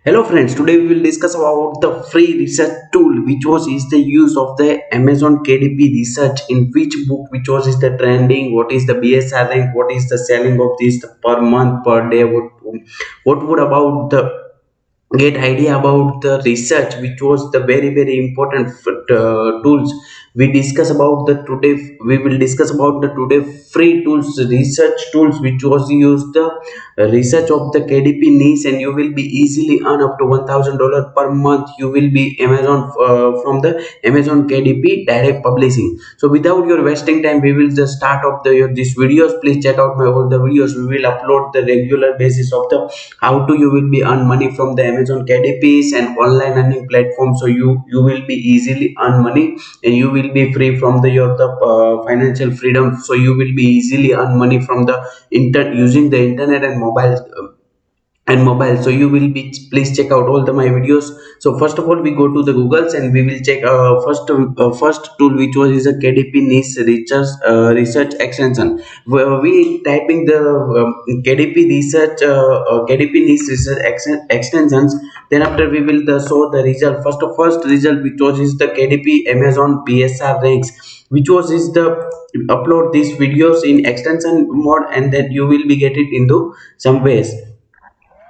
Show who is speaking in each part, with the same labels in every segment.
Speaker 1: Hello friends, today we will discuss about the free research tool which was is the use of the Amazon KDP research in which book which was is the trending, what is the BSR rank, what is the selling of this per month per day, what would about the get idea about the research which was the very important tools we discuss about the today. We will discuss about the today free tools, research tools which was used the research of the KDP niche, and you will be easily earn up to $1,000 per month. You will be Amazon from the Amazon KDP direct publishing. So without your wasting time, we will just start off these videos. Please check out my all the videos. We will upload the regular basis of the how to you will be earn money from the Amazon KDPs and online earning platform. So you will be easily earn money, and you will be free from the financial freedom. So you will be easily earn money from the using the internet and mobile. So you will be, please check out all the my videos. So first of all, we go to the Googles and we will check first tool which was is a KDP niche research extension, where we typing the KDP research KDP niche research extensions. Then after we will show the result. First result which was is the KDP Amazon PSR ranks, which was is the upload these videos in extension mode, and then you will be get it into some ways.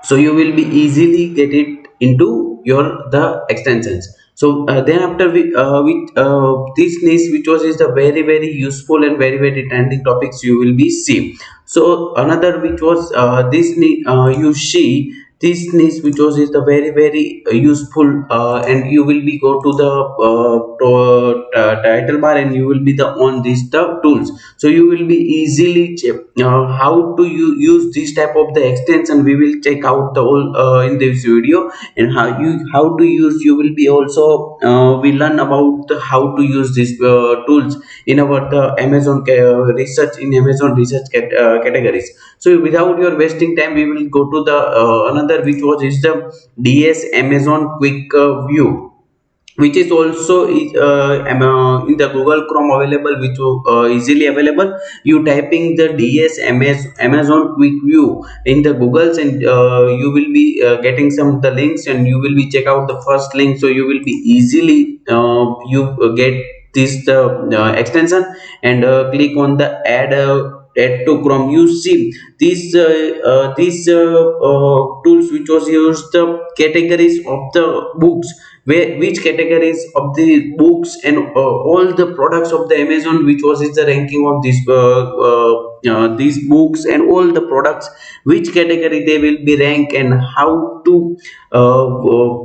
Speaker 1: So you will be easily get it into your the extensions. So then after this niche which was is the very useful and very trending topics you will be see. So another which was you see this niche which was is the very useful, and you will be go to the title bar, and you will be the on these the tools. So you will be easily check how to use this type of the extension. We will check out the whole in this video, and how to use. You will be also we learn about how to use these tools in our the Amazon research in Amazon research categories. So without your wasting time, we will go to the another which was is the DS Amazon quick view, which is also in the Google Chrome available, which easily available. You typing the Amazon quick view in the Googles, and you will be getting some of the links, and you will be check out the first link. So you will be easily you get this the extension, and click on the add to Chrome. You see these tools which was used the categories of the books, where which categories of the books and all the products of the Amazon which was is the ranking of these books and all the products, which category they will be ranked, and how to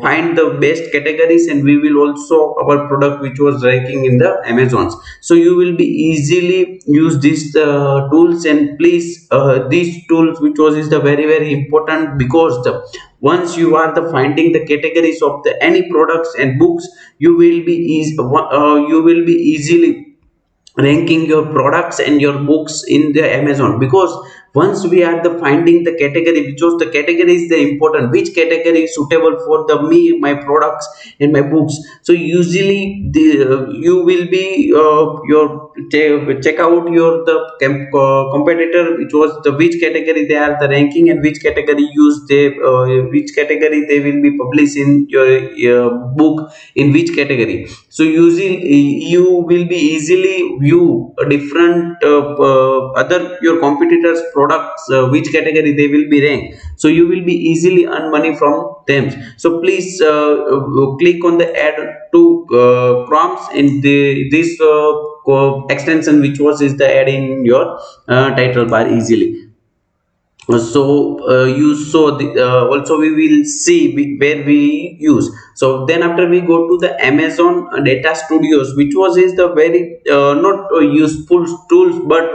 Speaker 1: find the best categories. And we will also our product which was ranking in the Amazons. So you will be easily use these tools, and please these tools which was is the very important, because the once you are the finding the categories of the any products and books, you will be easily ranking your products and your books in the Amazon. Because once we are the finding the category, which was the category is the important, which category is suitable for the me my products and my books. So usually the you will be check out your the competitor which was the which category they are the ranking, and which category use they which category they will be published in your book in which category. So using you will be easily view a different other your competitors products, which category they will be ranked. So you will be easily earn money from them. So please click on the add to prompts in this extension which was is the add in your title bar easily. So you saw the also we will see where we use. So then after we go to the Amazon data studios, which was is the very not useful tools, but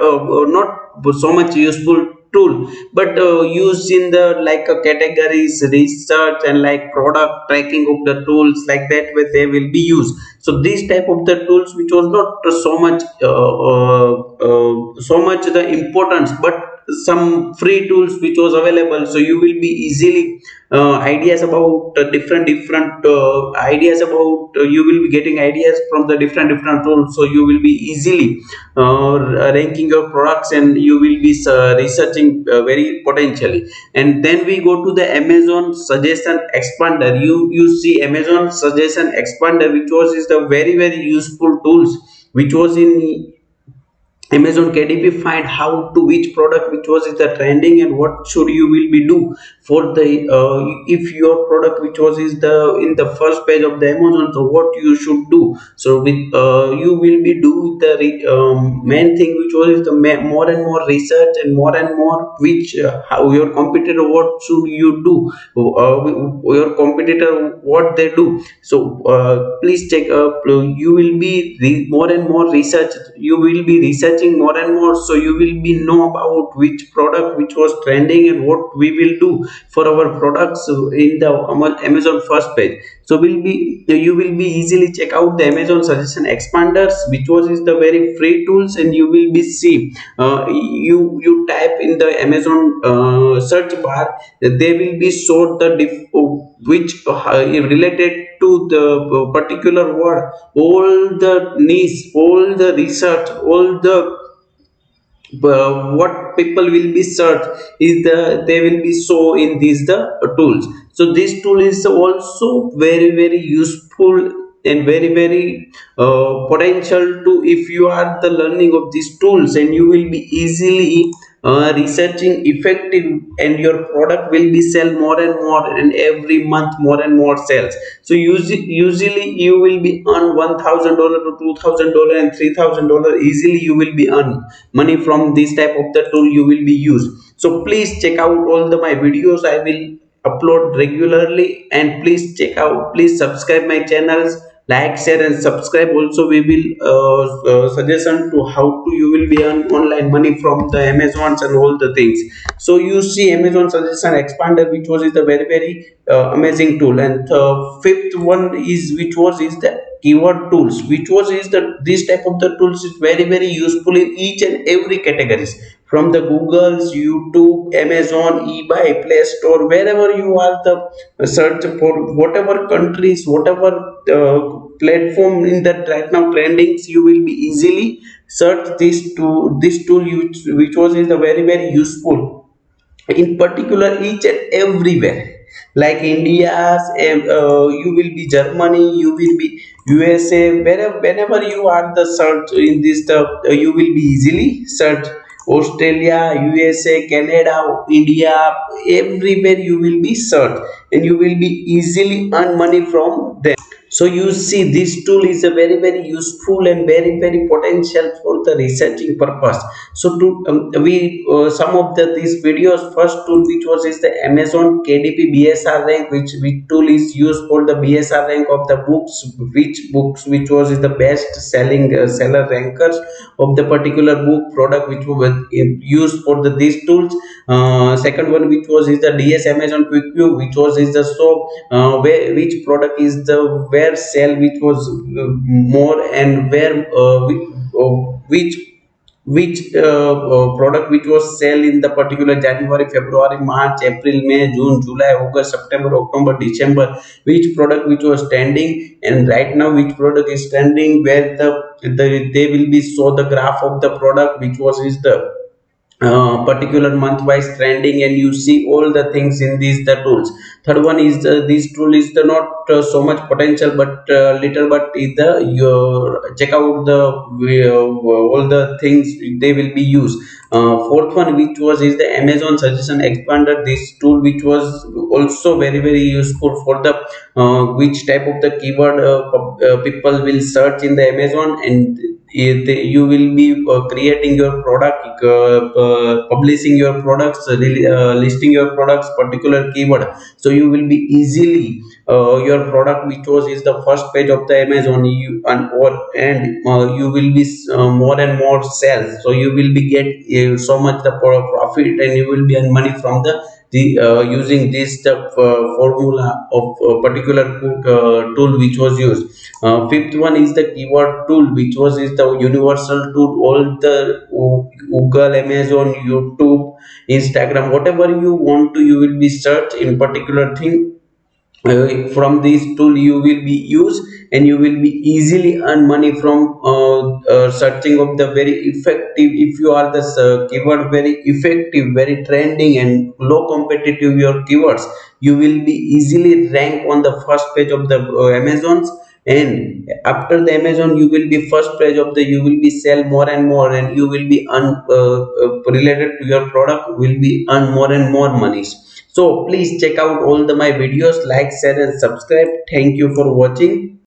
Speaker 1: not so much useful tool, but used in the like categories research and like product tracking of the tools, like that where they will be used. So this type of the tools which was not so much the importance, but some free tools which was available, so you will be easily ideas about different ideas about you will be getting ideas from the different tools, so you will be easily ranking your products, and you will be researching very potentially. And then we go to the Amazon suggestion expander. You see Amazon suggestion expander, which was is the very useful tools which was in Amazon KDP. Find how to which product which was is the trending, and what should you will be do for the if your product which was is the in the first page of the Amazon, so what you should do. So with you will be do the main thing which was is the more and more research, and more which how your competitor what should you do, your competitor what they do. So please check you will be more and more research, you will be researching more and more, so you will be know about which product which was trending, and what we will do for our products in the Amazon first page. So will be you will be easily check out the Amazon suggestion expanders, which was is the very free tools, and you will be see you type in the Amazon search bar, they will be showed the which related to the particular word, all the niche, all the research, all the what people will be search is the they will be show in these the tools. So this tool is also very useful, and very potential to if you are the learning of these tools, and you will be easily researching effective, and your product will be sell more and more, and every month more and more sales. So usually you will be earn $1,000 to $2,000 and $3,000 easily, you will be earn money from this type of the tool you will be used. So please check out all the my videos I will upload regularly, and please check out, please subscribe my channels, like, share and subscribe. Also we will suggestion to how to you will be earn online money from the Amazons and all the things. So you see Amazon suggestion expander, which was is the very amazing tool. And fifth one is which was is the keyword tools, which was is the this type of the tools is very useful in each and every categories, from the Google's, YouTube, Amazon, eBay, Play Store, wherever you are the search for whatever countries, whatever platform in that right now trendings, you will be easily search this tool which was is the very useful, in particular each and everywhere, like India's you will be Germany, you will be USA, whenever you are the search in this stuff, you will be easily search Australia, USA, Canada, India, everywhere you will be search, and you will be easily earn money from them. So you see this tool is a very useful and very potential for the researching purpose. So to we some of the these videos, first tool which was is the Amazon KDP BSR rank, which tool is used for the BSR rank of the books, which books which was is the best selling seller rankers of the particular book product, which was used for the these tools. Second one which was is the DS Amazon Quick View, which was is the so where which product is the where sell which was more, and where which product which was sell in the particular January, February, March, April, May, June, July, August, September, October, December, which product which was trending, and right now which product is trending, where they will be show the graph of the product which was is the particular month wise trending, and you see all the things in these the tools. Third one is this tool is the not so much potential, but little but is the your check out the all the things they will be used. Fourth one which was is the Amazon suggestion expander, this tool which was also very useful for the which type of the keyword people will search in the Amazon, and you will be creating your product, publishing your products, listing your products particular keyword. So you will be easily your product which was is the first page of the Amazon, you and you will be more and more sales, so you will be get so much the profit, and you will be earn money from the using this the formula of a particular tool which was used. Fifth one is the keyword tool, which was is the universal tool. All the Google, Amazon, YouTube, Instagram, whatever you want to, you will be search in particular thing. From this tool you will be use, and you will be easily earn money from searching of the very effective. If you are the keyword very effective, very trending and low competitive your keywords, you will be easily rank on the first page of the Amazons. And after the Amazon, you will be first page of the, you will be sell more and more, and you will be related to your product will be earn more and more monies. So please check out all the my videos, like, share and subscribe. Thank you for watching.